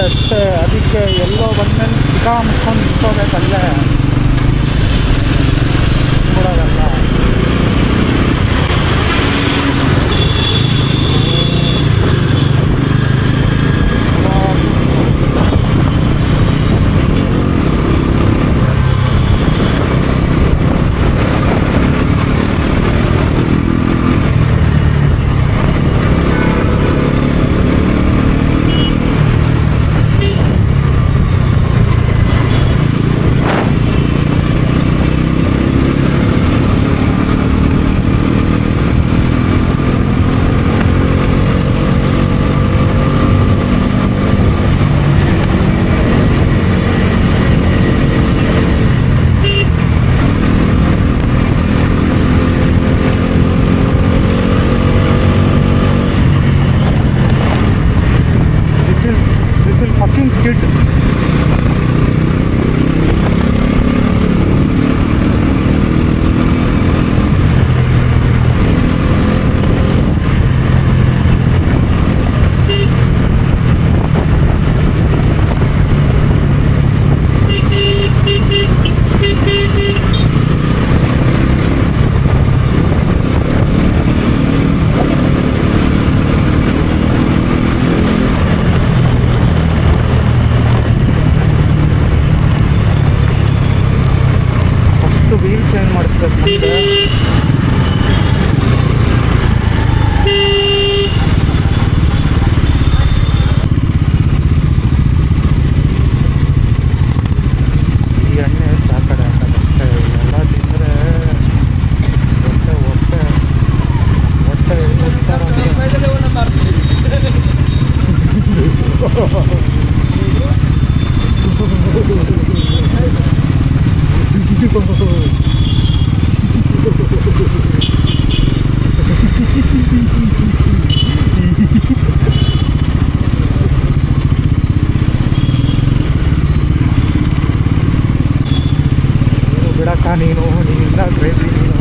ಅಷ್ಟೇ. ಅದಕ್ಕೆ ಎಲ್ಲೋ ಬಂದ್ಮೇಲೆ ಚಿಕ್ಕ ಮುಚ್ಕೊಂಡು ನಿಂತ್ಕೋಬೇಕಲ್ಲೇ ಬಿಡೋದಲ್ಲ. ವೀಲ್ ಚೇಂಜ್ ಮಾಡಿಸ್ಬೇಕು ಮುಂದೆ. ಈ ಎಣ್ಣೆ ಆ ಕಡೆ ಹಾಕೋದಷ್ಟೇ. ಎಲ್ಲ ತಿಂದರೆ ಹೊಟ್ಟೆ ಹೊಟ್ಟೆ ಹೊಟ್ಟೆ ಇರ್ತಾರ ಬಿಡಕ್ಕ ನೀನು ನಿನ್ನಿಂದ ಕ್ರೇಜಿ ನೀನು.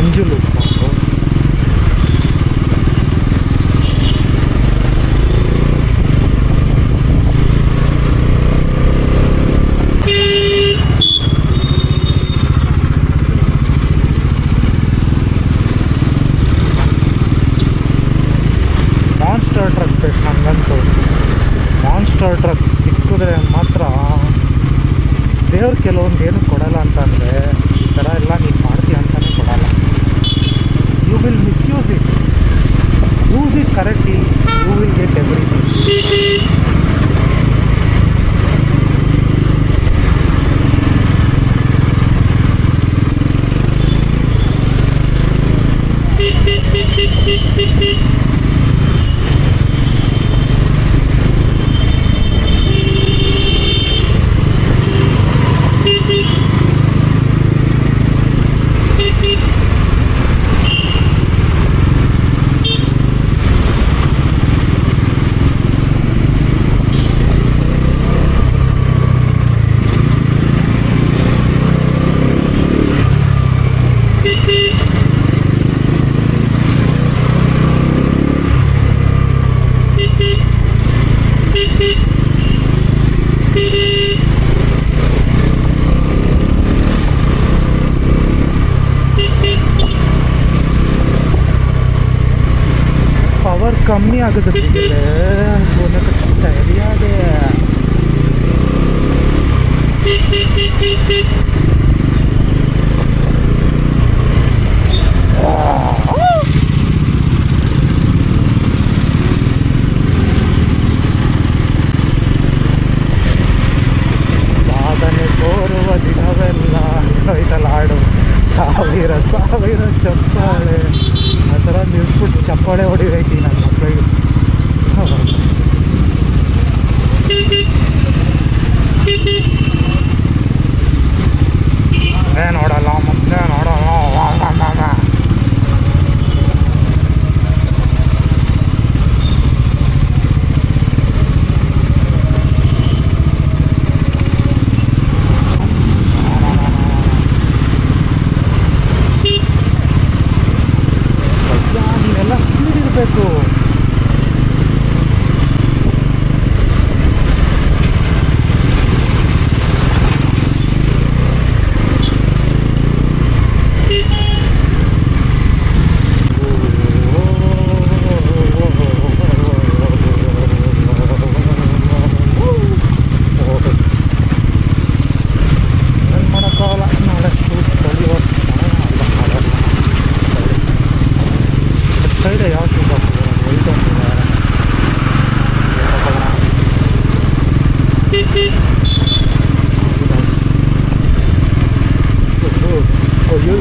ಎಂಜಲು ಮಾನ್ಸ್ಟರ್ ಟ್ರಕ್ ಬೇಕು ನನಗಂತೂ. ಮಾನ್ಸ್ಟರ್ ಟ್ರಕ್ ಸಿಕ್ಕಿದ್ರೆ ಮಾತ್ರ ದೇವ್ರು ಕೆಲವೊಂದು ಏನು ಕೊಡಲ್ಲ ಅಂತಂದರೆ ಈ ಥರ ಎಲ್ಲ ನೀನು ಮಾಡ್ತೀಯ ಅಂತಲೇ ಕೊಡಲ್ಲ. You will misuse it. Use it correctly, you will get everything. Power ಕಮ್ಮಿ ಆಗುತ್ತೆ ಸರಿಯಾದೆ. ಸಾಧನೆ ತೋರುವ ದಿನವೆಲ್ಲ ಐತಲ್ಲ ಹಾಡು. ಸಾವಿರ ಸಾವಿರ ಚಪ್ಪಾಳೆ ಆ ಥರ ನಿಲ್ಸ್ಬಿಟ್ಟು ಚಪ್ಪಾಳೆ ಹೊಡಿಬೇಕು ನನ್ನ ಮಕ್ಕಳಿಗೆ. ನೋಡಲ್ಲ ಮತ್ತೆ ನೋಡಲ್ಲ. ನೋಡಬೇಕು. ಸೈಡ್ ಯಾವ ಶೂ ಬರ್ತಿದೆ ವೈಟ್ ಅಂತಿದೆ. ಅಯ್ಯೋ